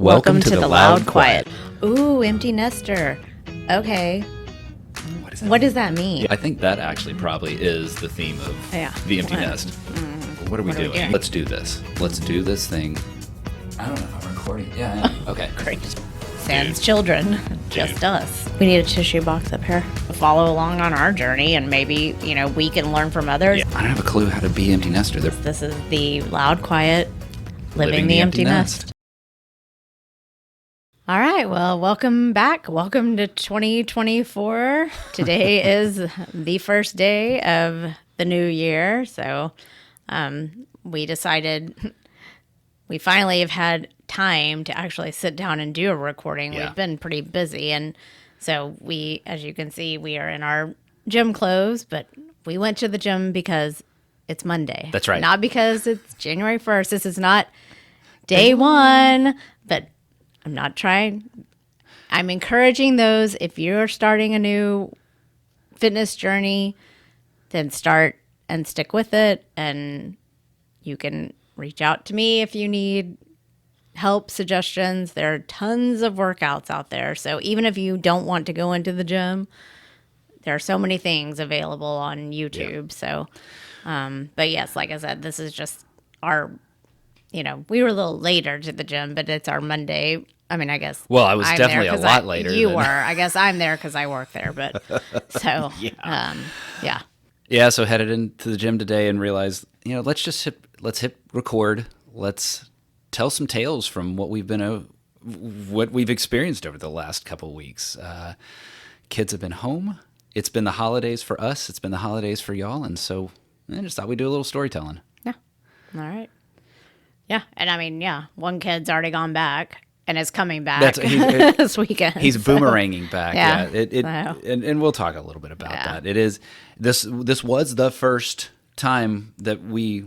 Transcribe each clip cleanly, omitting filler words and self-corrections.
Welcome to the Loud Quiet. Ooh, empty nester. Okay. What does that mean? Yeah, I think that actually probably is the theme of the empty nest. What are we doing? Let's do this. Let's do this thing. I don't know if I'm recording. Yeah. Okay. Great. Sans children. Just us. We need a tissue box up here. Follow along on our journey, and maybe, we can learn from others. Yeah. I don't have a clue how to be empty nester. This is the Loud Quiet, Living the Empty Nest. All right, well, welcome back. Welcome to 2024. Today is the first day of the new year. So we decided we finally have had time to actually sit down and do a recording. Yeah. We've been pretty busy. And so we, as you can see, we are in our gym clothes, but we went to the gym because it's Monday. That's right. Not because it's January 1st. This is not day one, but I'm not trying. I'm encouraging those, if you're starting a new fitness journey, then start and stick with it. And you can reach out to me if you need help, suggestions. There are tons of workouts out there. So even if you don't want to go into the gym, there are so many things available on YouTube. Yeah. So, but yes, like I said, this is just our, we were a little later to the gym, but it's our Monday. I mean, I guess. Well, I was definitely a lot later. You were. I guess I'm there because I work there. But so, yeah. Yeah. So headed into the gym today and realized, let's hit record. Let's tell some tales from what we've experienced over the last couple of weeks. Kids have been home. It's been the holidays for us. It's been the holidays for y'all. And so I just thought we'd do a little storytelling. Yeah. All right. Yeah. And I mean, one kid's already gone back. And is coming back this weekend. He's boomeranging back. Yeah. And we'll talk a little bit about that. It is this was the first time that we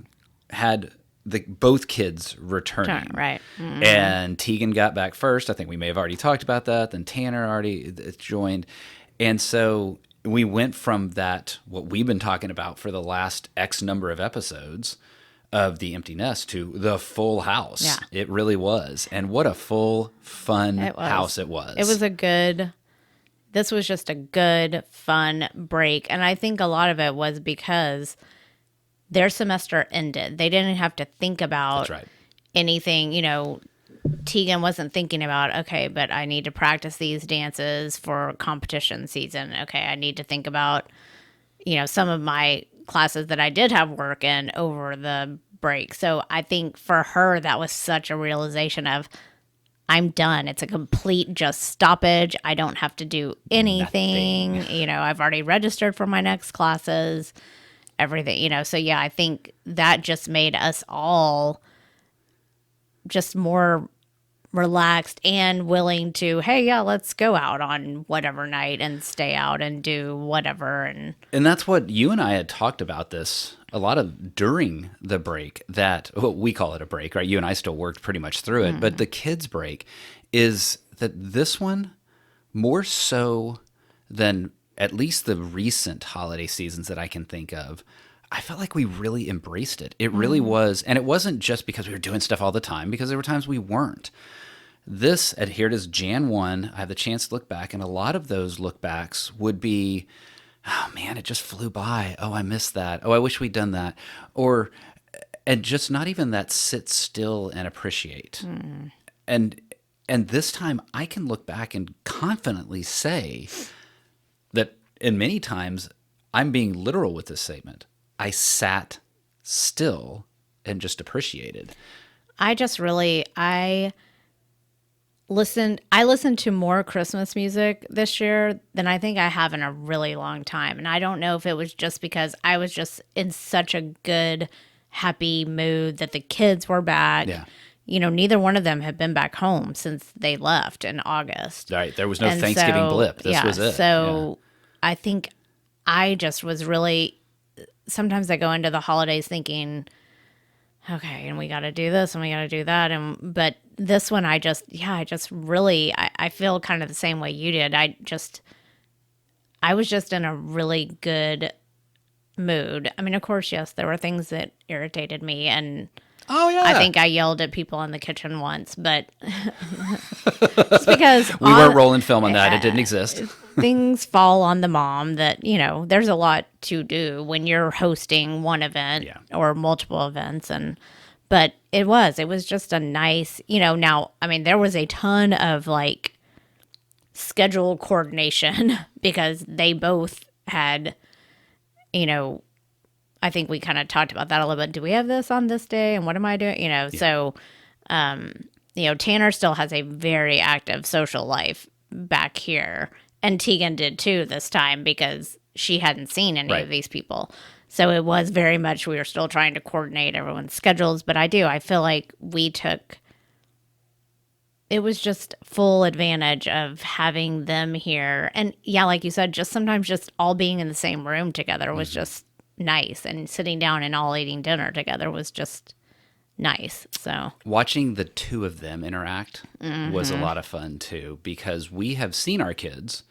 had both kids returning. Right. Mm-hmm. And Tegan got back first. I think we may have already talked about that. Then Tanner already joined. And so we went from that, what we've been talking about for the last X number of episodes, of the empty nest to the full house. Yeah. It really was. And what a full, fun house it was. This was just a good, fun break. And I think a lot of it was because their semester ended. They didn't have to think about anything. Tegan wasn't thinking about, okay, but I need to practice these dances for competition season. Okay, I need to think about, some of my classes that I did have work in over the break. So I think for her, that was such a realization of, I'm done. It's a complete just stoppage. I don't have to do anything. I've already registered for my next classes, everything, So yeah, I think that just made us all just more relaxed and willing to, let's go out on whatever night and stay out and do whatever. And that's what you and I had talked about this a lot of during the break, that we call it a break, right? You and I still worked pretty much through it, but the kids' break is that this one, more so than at least the recent holiday seasons that I can think of, I felt like we really embraced it. It really was. And it wasn't just because we were doing stuff all the time, because there were times we weren't. Here it is, Jan 1. I have the chance to look back, and a lot of those look backs would be, oh man, it just flew by. Oh, I missed that. Oh, I wish we'd done that. And just not even that sit still and appreciate. And this time I can look back and confidently say that in many times I'm being literal with this statement. I sat still and just appreciated. I listened to more Christmas music this year than I think I have in a really long time. And I don't know if it was just because I was just in such a good, happy mood that the kids were back. Yeah. Neither one of them had been back home since they left in August. Right. There was no Thanksgiving blip. This was it. So I think I just was really, sometimes I go into the holidays thinking, okay, and we got to do this and we got to do that. But this one, I feel kind of the same way you did. I was just in a really good mood. I mean, of course, yes, there were things that irritated me, and Oh, yeah. I think I yelled at people in the kitchen once, but it's because we weren't rolling film on that. It didn't exist. Things fall on the mom that, there's a lot to do when you're hosting one event or multiple events. But it was just a nice, now, I mean, there was a ton of like schedule coordination because they both had, I think we kind of talked about that a little bit. Do we have this on this day? And what am I doing? So, Tanner still has a very active social life back here. And Tegan did too this time because she hadn't seen any of these people. So it was very much, we were still trying to coordinate everyone's schedules. But I feel like it was just full advantage of having them here. And yeah, like you said, just sometimes just all being in the same room together was just nice. And sitting down and all eating dinner together was just nice. So watching the two of them interact was a lot of fun too, because we have seen our kids.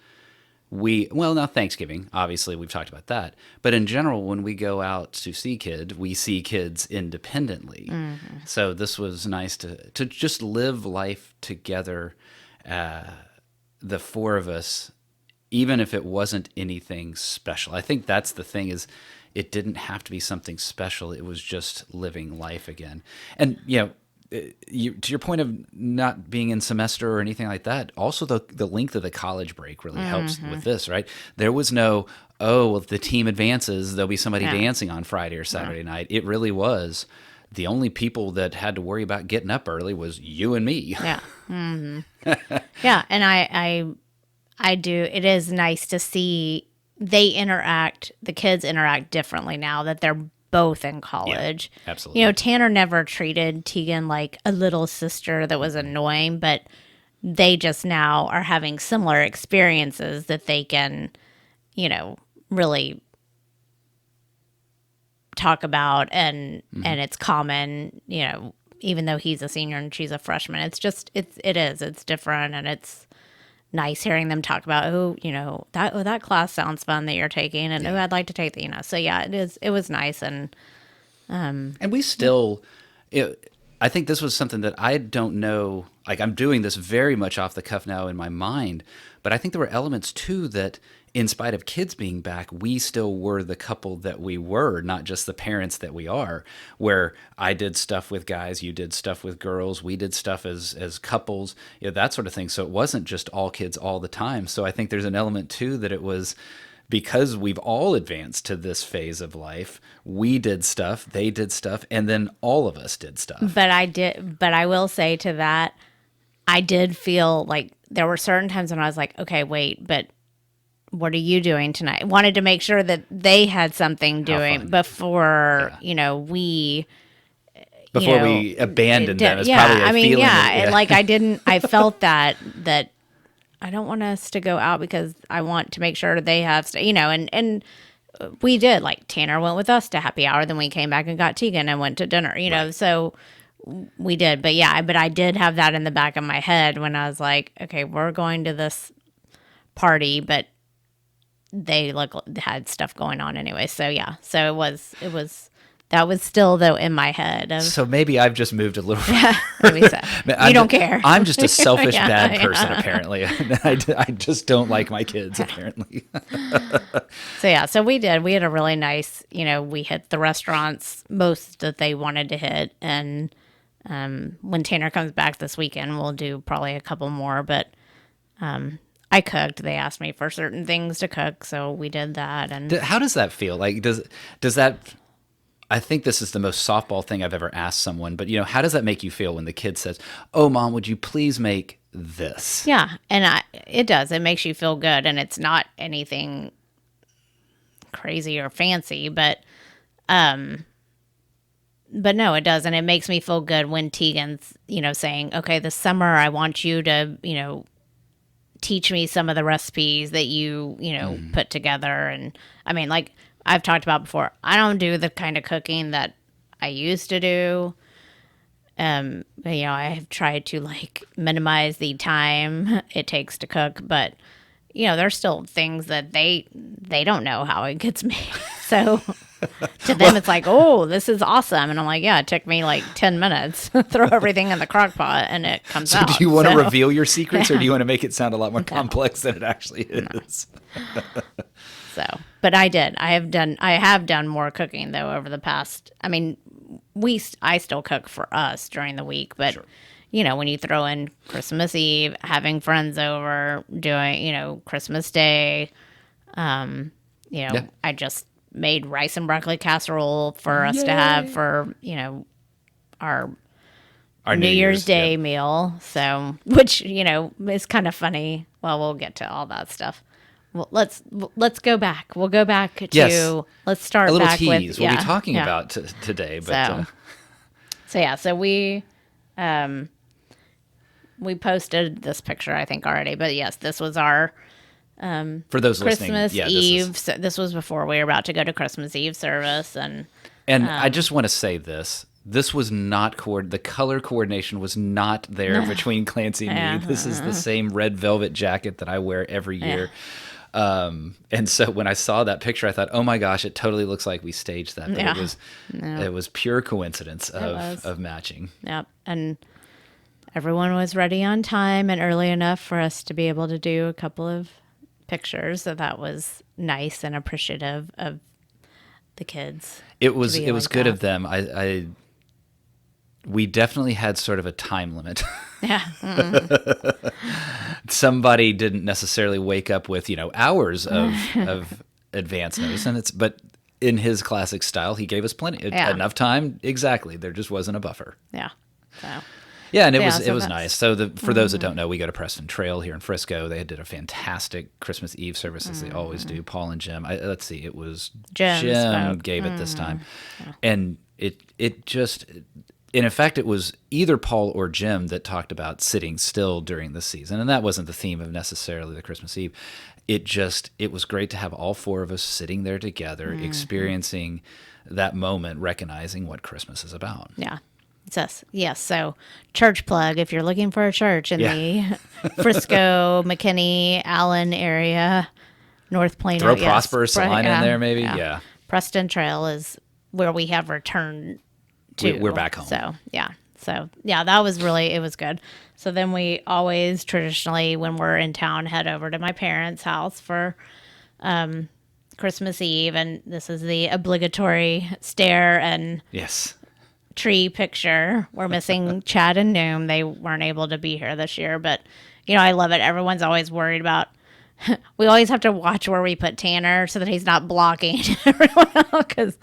Now Thanksgiving, obviously we've talked about that, but in general, when we go out to see kids, we see kids independently. So this was nice to just live life together, the four of us, even if it wasn't anything special. I think that's the thing, is it didn't have to be something special. It was just living life again. And, to your point of not being in semester or anything like that, also the length of the college break really helps with this, right? There was no, if the team advances, there'll be somebody dancing on Friday or Saturday night. It really was. The only people that had to worry about getting up early was you and me. Yeah. Yeah. And I do. It is nice to see the kids interact differently now that they're both in college. Yeah, absolutely. Tanner never treated Tegan like a little sister that was annoying, but they just now are having similar experiences that they can, really talk about, and it's common, even though he's a senior and she's a freshman. It's just it's different, and it's nice hearing them talk about, that class sounds fun that you're taking, and I'd like to take the, so yeah, it was nice. And we still, I think this was something that I don't know, like I'm doing this very much off the cuff now in my mind, but I think there were elements too that, in spite of kids being back, we still were the couple that we were, not just the parents that we are, where I did stuff with guys, you did stuff with girls, we did stuff as couples, that sort of thing. So it wasn't just all kids all the time. So I think there's an element too that it was, because we've all advanced to this phase of life, we did stuff, they did stuff, and then all of us did stuff. But I will say to that, I did feel like there were certain times when I was like, okay, wait, but what are you doing tonight? I wanted to make sure that they had something doing before, we abandoned them. It's probably a feeling. Like I felt that I don't want us to go out because I want to make sure they have, and we did. Like Tanner went with us to happy hour, then we came back and got Tegan and went to dinner, right. So we did. But I did have that in the back of my head when I was like, okay, we're going to this party, but they had stuff going on anyway. So yeah, so it was that was still though in my head. So maybe I've just moved a little. Maybe so. You don't care. I'm just a selfish bad person apparently. I just don't like my kids apparently. So we did. We had a really nice. We hit the restaurants most that they wanted to hit, and when Tanner comes back this weekend, we'll do probably a couple more. But I cooked. They asked me for certain things to cook, so we did that. And how does that feel? Like, does that? I think this is the most softball thing I've ever asked someone. But how does that make you feel when the kid says, "Oh, Mom, would you please make this?" Yeah, and it does. It makes you feel good, and it's not anything crazy or fancy, but no, it does, and it makes me feel good when Tegan's, saying, "Okay, this summer I want you to, teach me some of the recipes that you put together." And I mean, like I've talked about before, I don't do the kind of cooking that I used to do. I have tried to minimize the time it takes to cook, but there's still things that they don't know how it gets made. So To them, it's like, oh, this is awesome. And I'm like, yeah, it took me like 10 minutes. Throw everything in the crock pot and it comes out. Do you want to reveal your secrets or do you want to make it sound a lot more complex than it actually is? So, but I did. I have done more cooking though over the past. I mean, I still cook for us during the week, but sure. When you throw in Christmas Eve, having friends over, doing Christmas Day, I just made rice and broccoli casserole for us to have for our New Year's Day meal. So, which is kind of funny. Well, we'll get to all that stuff. Well, let's go back. We'll go back to let's start a little back tease. with We'll be talking about today, but so we posted this picture I think already, but yes, this was our for those Christmas listening, Eve. This was before we were about to go to Christmas Eve service, and I just want to say this. This was not the color coordination was not there between Clancy and me. This is the same red velvet jacket that I wear every year. And so when I saw that picture, I thought, oh my gosh, it totally looks like we staged that. But it was pure coincidence of matching. Yep. And everyone was ready on time and early enough for us to be able to do a couple of pictures. So that was nice and appreciative of the kids. It was good of them. We definitely had sort of a time limit. Yeah. Somebody didn't necessarily wake up with, hours of advance notice, but in his classic style, he gave us enough time. Exactly. There just wasn't a buffer. Yeah. So. Yeah, and it was nice. So for those that don't know, we go to Preston Trail here in Frisco. They did a fantastic Christmas Eve service as they always do. Paul and Jim. Let's see, it was Jim gave it this time, and it just. And in fact, it was either Paul or Jim that talked about sitting still during the season, and that wasn't the theme of necessarily the Christmas Eve. It was great to have all four of us sitting there together, experiencing that moment, recognizing what Christmas is about. Yeah. Yes. So church plug, if you're looking for a church in the Frisco, McKinney, Allen area, North Plano. Throw Prosper Salina in there maybe. Yeah. Preston Trail is where we have returned to. We're back home. So, yeah. That was it was good. So then we always traditionally, when we're in town, head over to my parents' house for Christmas Eve. And this is the obligatory stare and tree picture. We're missing Chad and Noom. They weren't able to be here this year, but I love it. Everyone's always worried about. We always have to watch where we put Tanner so that he's not blocking everyone else, because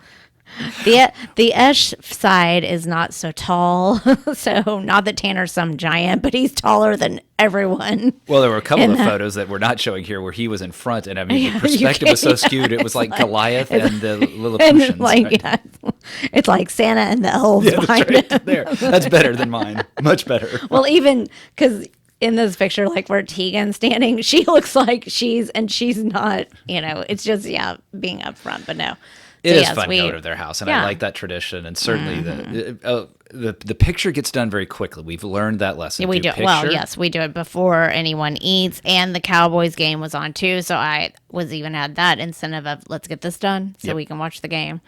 the Esh side is not so tall. So not that Tanner's some giant, but he's taller than everyone. Well, there were a couple of photos that we're not showing here where he was in front, and the perspective was so skewed. It was like Goliath and the Lilliputians. It's like Santa and the elves behind him. There. That's better than mine. Much better. Well, even because in this picture, like where Tegan's standing, she looks like she's not, it's just, being up front, but no. It is fun to go to their house, and I like that tradition. And certainly the picture gets done very quickly. We've learned that lesson. Yeah, we do. Well, yes, we do it before anyone eats, and the Cowboys game was on too. So I had that incentive of let's get this done so we can watch the game.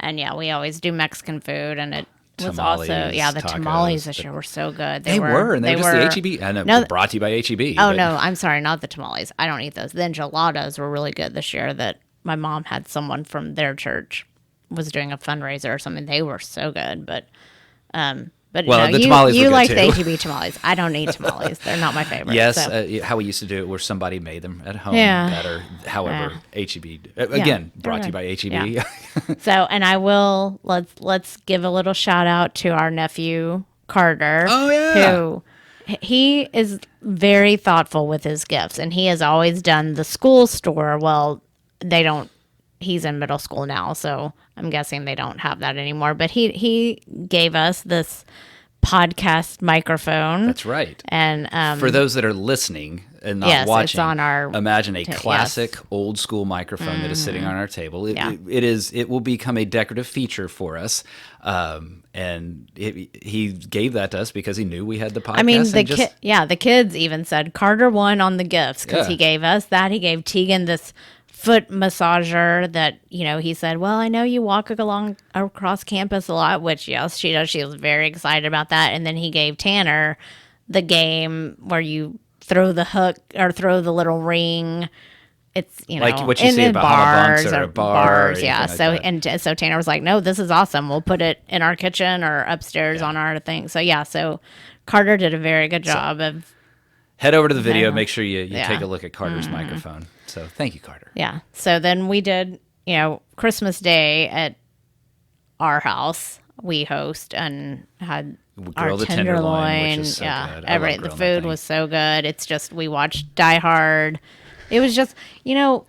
And we always do Mexican food, and it was tamales, also the tamales this year were so good. They were just the HEB. And brought to you by HEB. Oh no, I'm sorry, not the tamales. I don't eat those. The enchiladas were really good this year. That my mom had someone from their church was doing a fundraiser or something. They were so good, but the tamales you were like good the too. HEB tamales. I don't eat tamales. They're not my favorite. Yes, so. How we used to do it where somebody made them at home better. However, HEB, again, brought to you by HEB. Yeah. So, and I will, let's give a little shout out to our nephew, Carter. Oh, yeah. Who, he is very thoughtful with his gifts, and he has always done the school store. Well, he's in middle school now, so I'm guessing they don't have that anymore. But he gave us this podcast microphone. That's right. And for those that are listening and not watching, it's on our imagine a classic old school microphone that is sitting on our table. It will become a decorative feature for us. And he gave that to us because he knew we had the podcast. I mean, the kids even said Carter won on the gifts because he gave us that. He gave Tegan this foot massager that, he said, well, I know you walk along across campus a lot, which yes, she does. She was very excited about that. And then he gave Tanner the game where you throw the hook or throw the little ring. It's, like what you see at Bahama Bunks or a bar. Bars, yeah. So so Tanner was like, no, this is awesome. We'll put it in our kitchen or upstairs on our thing. So yeah, so Carter did a very good job of. Head over to the video. Make sure you take a look at Carter's microphone. So thank you, Carter. Yeah. So then we did, Christmas Day at our house. We host and had our tenderloin. Which is so good. The food was so good. It's just we watched Die Hard. It was just,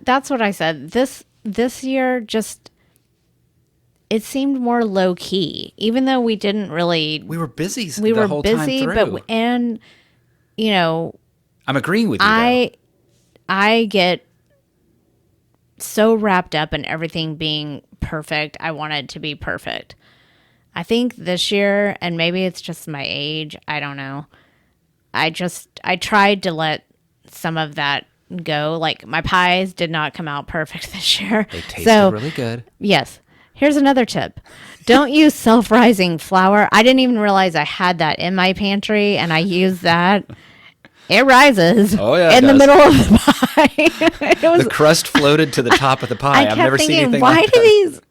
that's what I said. This year just it seemed more low key, even though we didn't really. We were busy. The whole time through. I'm agreeing with you. I get so wrapped up in everything being perfect. I want it to be perfect. I think this year, and maybe it's just my age, I don't know. I tried to let some of that go. Like my pies did not come out perfect this year. They tasted really good. Yes. Here's another tip. Don't use self-rising flour. I didn't even realize I had that in my pantry, and I used that. It rises in the middle of the pie. The crust floated to the top of the pie. I've never seen anything why like do that. these...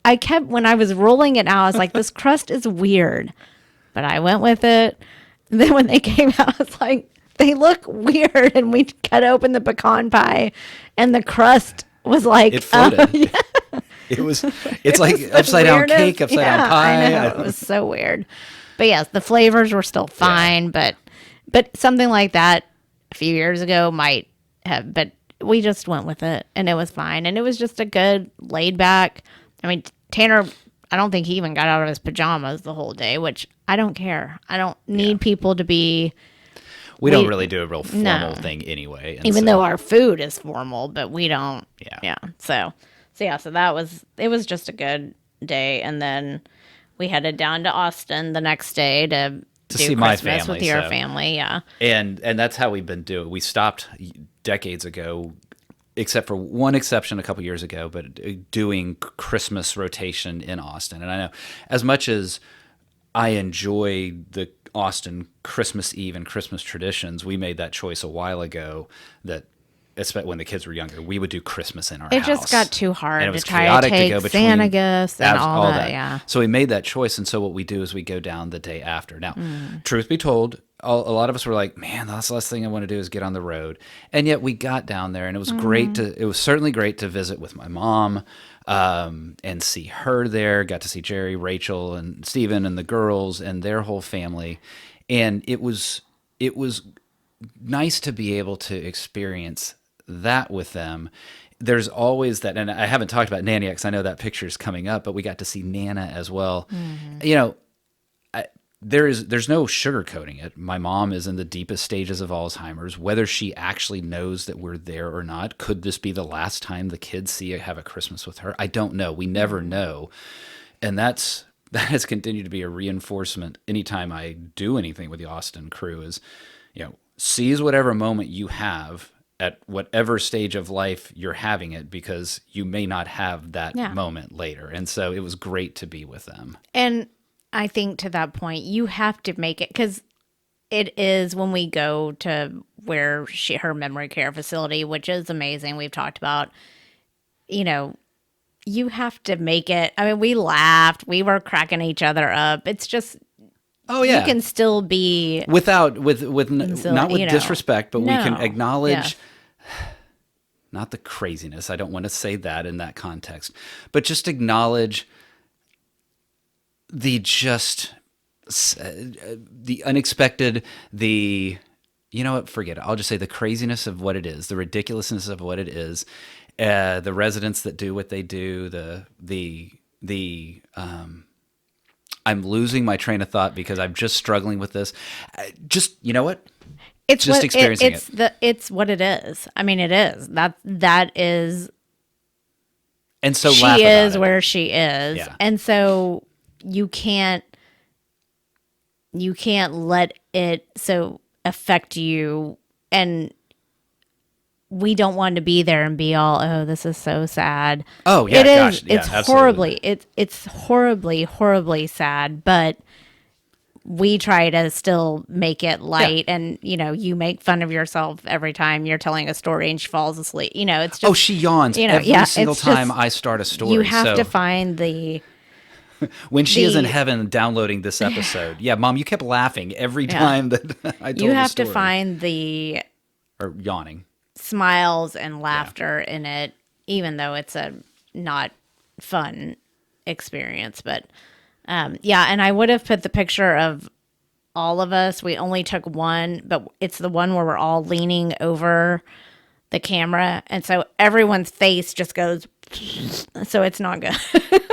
I kept, when I was rolling it out, I was like, this crust is weird. But I went with it. And then when they came out, I was like, they look weird. And we cut open the pecan pie, and the crust was like... It floated. It's like upside down cake, upside down pie. I know. It was so weird. But yes, the flavors were still fine, but something like that a few years ago might have, but we just went with it, and it was fine. And it was just a good laid back. I mean, Tanner, I don't think he even got out of his pajamas the whole day, which I don't care. I don't need people to be. We don't really do a real formal thing anyway. Even though our food is formal, but we don't. Yeah. So it was just a good day. And then we headed down to Austin the next day to see Christmas my family with your family. Yeah. And that's how we've been doing. We stopped decades ago, except for one exception a couple years ago, but doing Christmas rotation in Austin. And I know as much as I enjoy the Austin Christmas Eve and Christmas traditions, we made that choice a while ago that especially when the kids were younger, we would do Christmas in our house. It just got too hard and it was to try to take Santa gifts and all that. Yeah. So we made that choice, and so what we do is we go down the day after. Now, truth be told, a lot of us were like, man, that's the last thing I want to do is get on the road. And yet we got down there, and it was great it was certainly great to visit with my mom and see her there. Got to see Jerry, Rachel, and Steven and the girls and their whole family. And it was nice to be able to experience that with them. There's always that, and I haven't talked about Nana yet because I know that picture is coming up, but we got to see Nana as well. You know, there's no sugarcoating it. My mom is in the deepest stages of Alzheimer's. Whether she actually knows that we're there or not, could this be the last time the kids have a Christmas with her? I don't know. We never know, and that has continued to be a reinforcement. Anytime I do anything with the Austin crew, is seize whatever moment you have at whatever stage of life you're having it, because you may not have that moment later. And so it was great to be with them. And I think to that point, you have to make it, because it is when we go to where her memory care facility, which is amazing. We've talked about, you have to make it. I mean, we laughed, we were cracking each other up. It's just, you can still be not with disrespect, but we can acknowledge not the craziness. I don't want to say that in that context, but just acknowledge the unexpected, forget it. I'll just say the craziness of what it is, the ridiculousness of what it is, the residents that do what they do, I'm losing my train of thought because I'm just struggling with this. You know what? It's just experiencing it. It's what it is. I mean, it is. That is. And so she is where she is, and so you can't let it so affect you. And we don't want to be there and be all, oh, this is so sad. Oh yeah, it is. gosh, yeah, It's absolutely. horribly. It's horribly sad, but we try to still make it light. Yeah. And you make fun of yourself every time you're telling a story and she falls asleep. It's just, she yawns every single time I start a story. You have to find the when she is in heaven downloading this episode. Yeah, Mom, you kept laughing every time that I told you have the story. to find the or yawning smiles and laughter in it, even though it's a not fun experience. But and I would have put the picture of all of us. We only took one, but it's the one where we're all leaning over the camera, and so everyone's face just goes, so it's not good.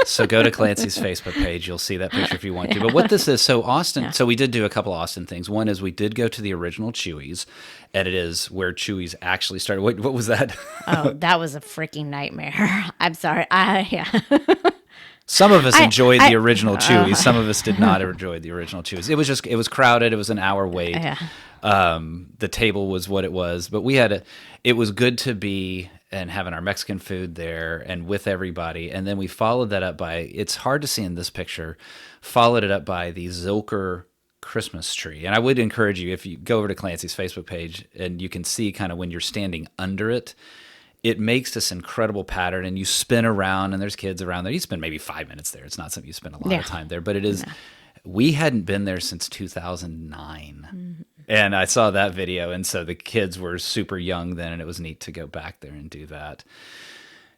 So go to Clancy's Facebook page. You'll see that picture if you want to. But what this is, so Austin, so we did do a couple Austin things. One is we did go to the original Chewy's, and it is where Chewy's actually started. What was that? Oh, that was a freaking nightmare. I'm sorry. Some of us enjoyed the original Chewy's. Some of us did not enjoy the original Chewy's. It was crowded. It was an hour wait. Yeah. The table was what it was, but it was good to be and having our Mexican food there and with everybody. And then we followed that up by, it's hard to see in this picture, followed it up by the Zilker Christmas tree. And I would encourage you, if you go over to Clancy's Facebook page and you can see kind of when you're standing under it, it makes this incredible pattern, and you spin around and there's kids around there. You spend maybe 5 minutes there. It's not something you spend a lot of time there, but it is, we hadn't been there since 2009. Mm-hmm. And I saw that video, and so the kids were super young then, and it was neat to go back there and do that.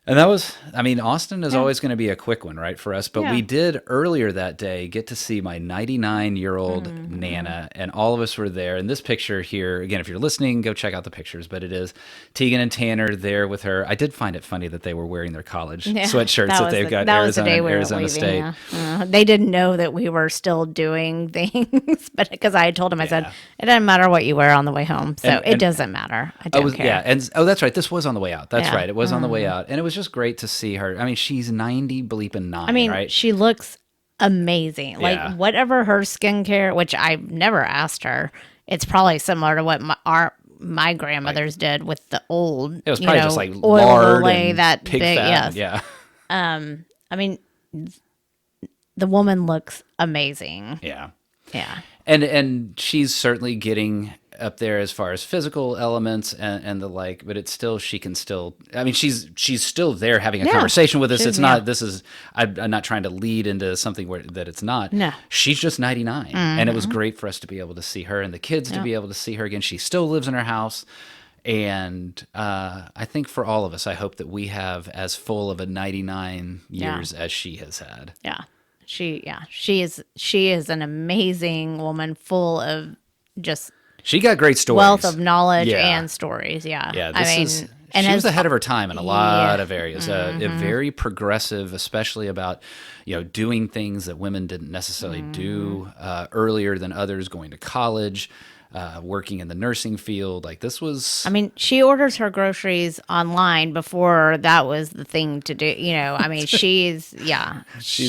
And that was, I mean, Austin is always going to be a quick one, right, for us. But we did earlier that day get to see my 99-year-old Nana, and all of us were there. And this picture here, again, if you're listening, go check out the pictures. But it is Tegan and Tanner there with her. I did find it funny that they were wearing their college sweatshirts that they've got Arizona State. Yeah. They didn't know that we were still doing things, but because I had told them, I said, it doesn't matter what you wear on the way home. So it doesn't matter. I don't care. Yeah, and that's right. This was on the way out. That's right. It was on the way out. And it was just great to see her. I mean, she's 90 bleeping 9, I mean, right? she looks amazing. Like, whatever her skincare, which I've never asked her, it's probably similar to what my grandmothers did with the old, it was probably just like oil lard lay, and that pig big, fat. yes. I mean, the woman looks amazing. Yeah. Yeah. And she's certainly getting up there as far as physical elements and the like, but it's still, she can still, I mean, she's still there having a conversation with us. It's not, I'm not trying to lead into something that it's not. No. She's just 99. And it was great for us to be able to see her and the kids to be able to see her again. She still lives in her house. And I think for all of us, I hope that we have as full of a 99 years as she has had. Yeah. She is an amazing woman, full of just she got great stories, wealth of knowledge and stories. Yeah. She was ahead of her time in a lot of areas. Very progressive, especially about doing things that women didn't necessarily do earlier than others, going to college, working in the nursing field. Like this was. I mean, she orders her groceries online before that was the thing to do. I mean, she's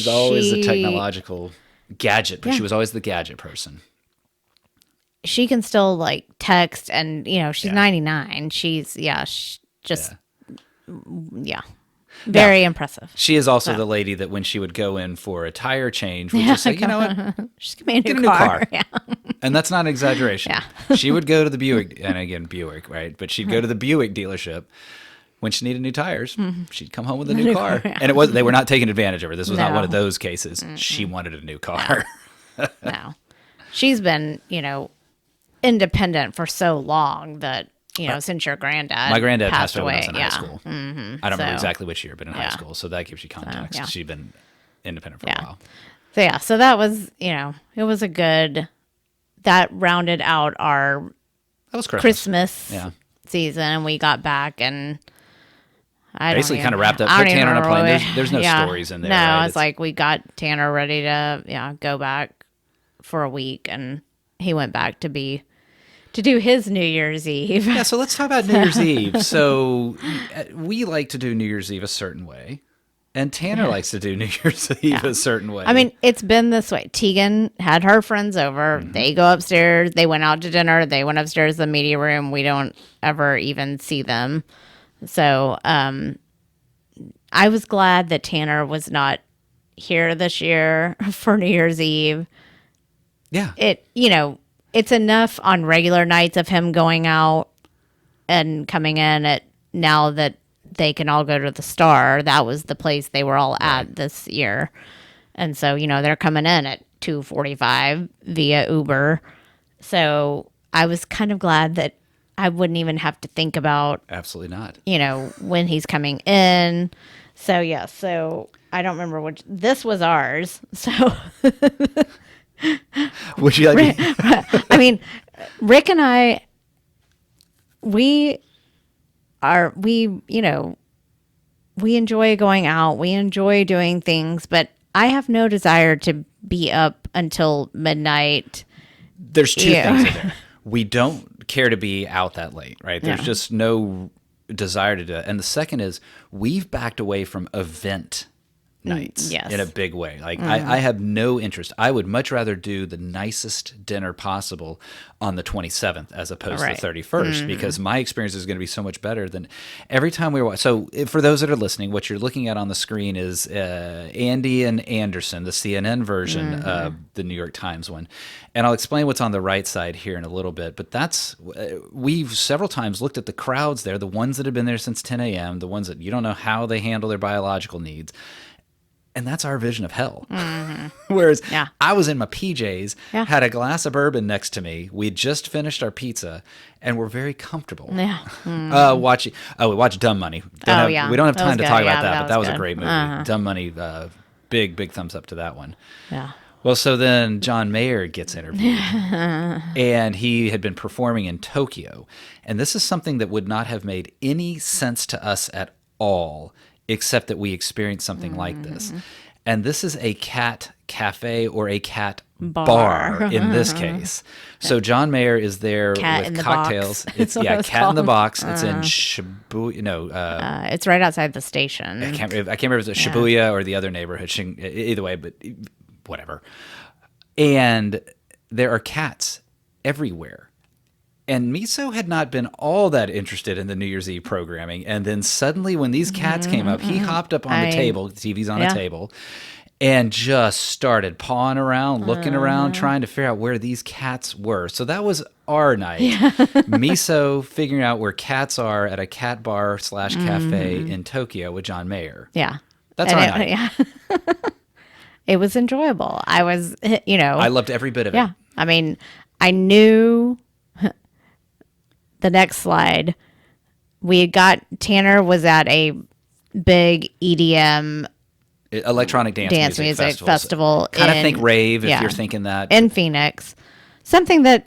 always the technological gadget, but she was always the gadget person. She can still like text, and she's 99. She's very impressive. She is also the lady that when she would go in for a tire change, would just say, you know what, just give me a new car. Yeah. And that's not an exaggeration. She would go to the Buick, and again Buick, right? But she'd go to the Buick dealership when she needed new tires. She'd come home with a new car, and they were not taking advantage of her. This was not one of those cases. She wanted a new car. No. She's been independent for so long that since your my granddad passed away when I was in high school. Mm-hmm. I don't remember exactly which year, but in high school, so that gives you context. So, she'd been independent for a while. So that was it was a good, that rounded out our Christmas season, and we got back and basically kind of wrapped up, put Tanner on a plane. There's no stories in there. No, right? It's like we got Tanner ready to go back for a week, and he went back to do his New Year's Eve. Yeah, so let's talk about New Year's Eve. So we like to do New Year's Eve a certain way. And Tanner likes to do New Year's Eve a certain way. I mean, it's been this way. Tegan had her friends over. They go upstairs. They went out to dinner. They went upstairs to the media room. We don't ever even see them. So I was glad that Tanner was not here this year for New Year's Eve. Yeah. It's enough on regular nights of him going out and coming in at now that they can all go to the Star. That was the place they were all at this year. And so, they're coming in at 2:45 via Uber. So I was kind of glad that I wouldn't even have to think about. Absolutely not. When he's coming in. So, yeah. So I don't remember which. This was ours. So. Would you like I mean, Rick and I, we enjoy going out. We enjoy doing things, but I have no desire to be up until midnight. There's two things in there. We don't care to be out that late, right? There's just no desire to do it. And the second is we've backed away from event nights in a big way. Like I have no interest. I would much rather do the nicest dinner possible on the 27th as opposed to the 31st because my experience is going to be so much better than every time we were. So for those that are listening, what you're looking at on the screen is Andy and Anderson, the CNN version of the New York Times one. And I'll explain what's on the right side here in a little bit, but we've several times looked at the crowds there, the ones that have been there since 10 a.m., the ones that you don't know how they handle their biological needs. And that's our vision of hell. Whereas I was in my PJs, had a glass of bourbon next to me. We had just finished our pizza, and we're very comfortable. We watched Dumb Money. We don't have time to talk about that, but that was a great movie. Dumb Money, big thumbs up to that one. Yeah. Well, so then John Mayer gets interviewed, and he had been performing in Tokyo. And this is something that would not have made any sense to us at all, except that we experienced something like this. And this is a cat cafe or a cat bar in this case. So John Mayer is there with cocktails. It's Cat in the Box. It's in Shibuya. It's right outside the station. I can't remember if it's Shibuya or the other neighborhood. Either way, but whatever. And there are cats everywhere. And Miso had not been all that interested in the New Year's Eve programming. And then suddenly when these cats came up, he hopped up on the table, the TV's on a table, and just started pawing around, looking around, trying to figure out where these cats were. So that was our night. Miso figuring out where cats are at a cat bar / cafe in Tokyo with John Mayer. Yeah. That's our night. Yeah. It was enjoyable. I was, I loved every bit of it. Yeah. I mean, I knew... The next slide, Tanner was at a big EDM electronic dance music festival. Kind of think rave if you're thinking that. In Phoenix. Something that,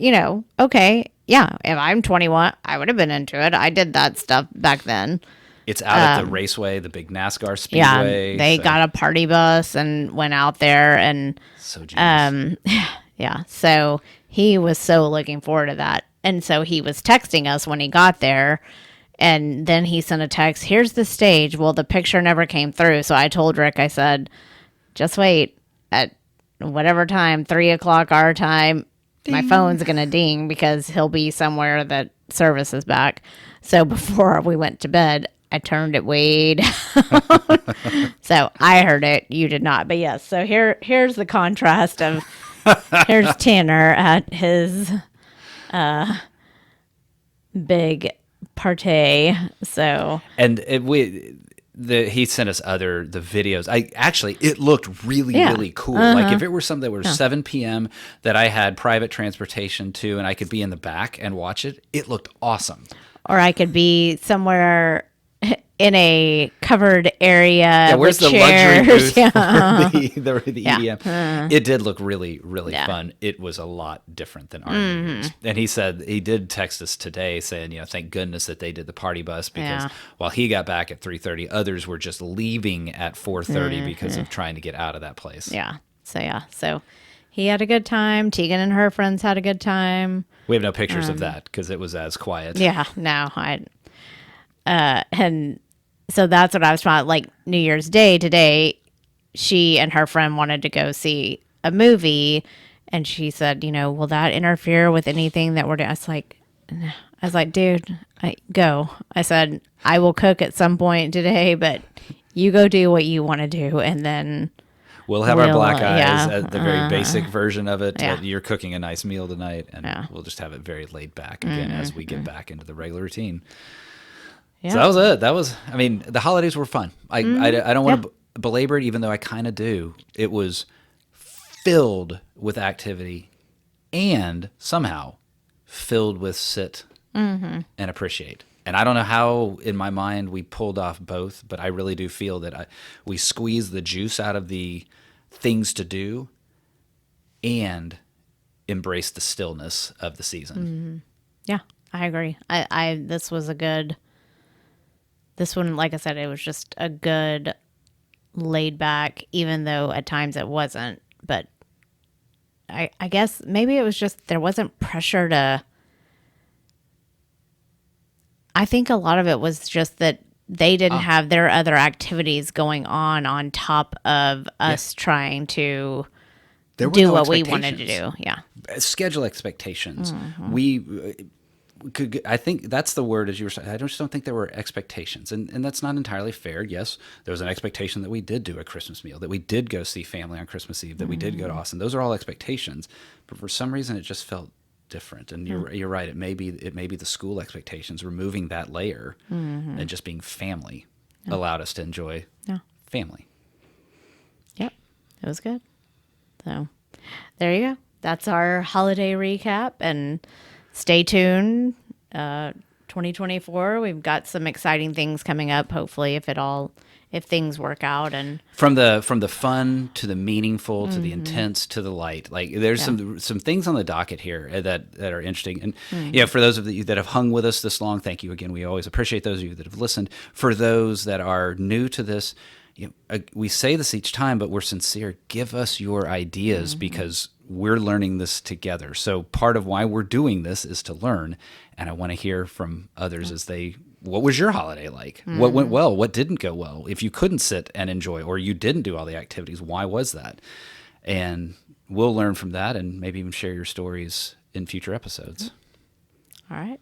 okay, yeah, if I'm 21, I would have been into it. I did that stuff back then. It's out at the raceway, the big NASCAR speedway. Yeah, they got a party bus and went out there and so genius. So he was so looking forward to that. And so he was texting us when he got there, and then he sent a text, here's the stage. Well, the picture never came through. So I told Rick, I said, just wait at whatever time, 3:00 our time, ding. My phone's going to ding because he'll be somewhere that service is back. So before we went to bed, I turned it way down. So I heard it. You did not. But yes, so here's the contrast of, here's Tanner at his... big party. So he sent us the videos. It looked really cool. Like if it were something that was 7 p.m. that I had private transportation to and I could be in the back and watch it, it looked awesome. Or I could be somewhere in a covered area. Yeah, where's the chairs. Luxury booth for the EDM? It did look really fun. It was a lot different than our New Year's. And he did text us today saying, thank goodness that they did the party bus because while he got back at 3:30, others were just leaving at 4:30 because of trying to get out of that place. Yeah. So he had a good time. Tegan and her friends had a good time. We have no pictures of that because it was as quiet. Yeah, no, and So that's what I was trying. Like New Year's Day today, she and her friend wanted to go see a movie, and she said, will that interfere with anything that we're doing? I was like, dude, go. I said, I will cook at some point today, but you go do what you want to do, and then we'll have our black eyes yeah, at the very basic version of it. Yeah. You're cooking a nice meal tonight, and we'll just have it very laid back again as we get back into the regular routine. Yeah. So that was it. The holidays were fun. I don't want to belabor it, even though I kind of do. It was filled with activity and somehow filled with sit and appreciate. And I don't know how in my mind we pulled off both, but I really do feel that we squeezed the juice out of the things to do and embraced the stillness of the season. Yeah, I agree. This was a good... This one, like I said, it was just a good laid back, even though at times it wasn't. But I guess maybe it was just there wasn't pressure to... I think a lot of it was just that they didn't have their other activities going on top of us trying to do what we wanted to do. Yeah. Schedule expectations. I think that's the word, as you were saying. I just don't think there were expectations, and that's not entirely fair. Yes, there was an expectation that we did do a Christmas meal, that we did go see family on Christmas Eve, that we did go to Austin. Those are all expectations, but for some reason, it just felt different. And you're right. It may be the school expectations, removing that layer, and just being family allowed us to enjoy family. Yep, it was good. So there you go. That's our holiday recap, and stay tuned. 2024, we've got some exciting things coming up. Hopefully, if things work out, and from the fun to the meaningful to the intense to the light, like there's some things on the docket here that are interesting. And for those of you that have hung with us this long, thank you again. We always appreciate those of you that have listened. For those that are new to this, we say this each time, but we're sincere. Give us your ideas because we're learning this together. So part of why we're doing this is to learn. And I want to hear from others what was your holiday like? What went well? What didn't go well? If you couldn't sit and enjoy, or you didn't do all the activities, why was that? And we'll learn from that and maybe even share your stories in future episodes. All right.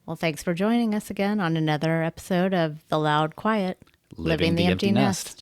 Well, thanks for joining us again on another episode of The Loud Quiet, Living the Empty Nest.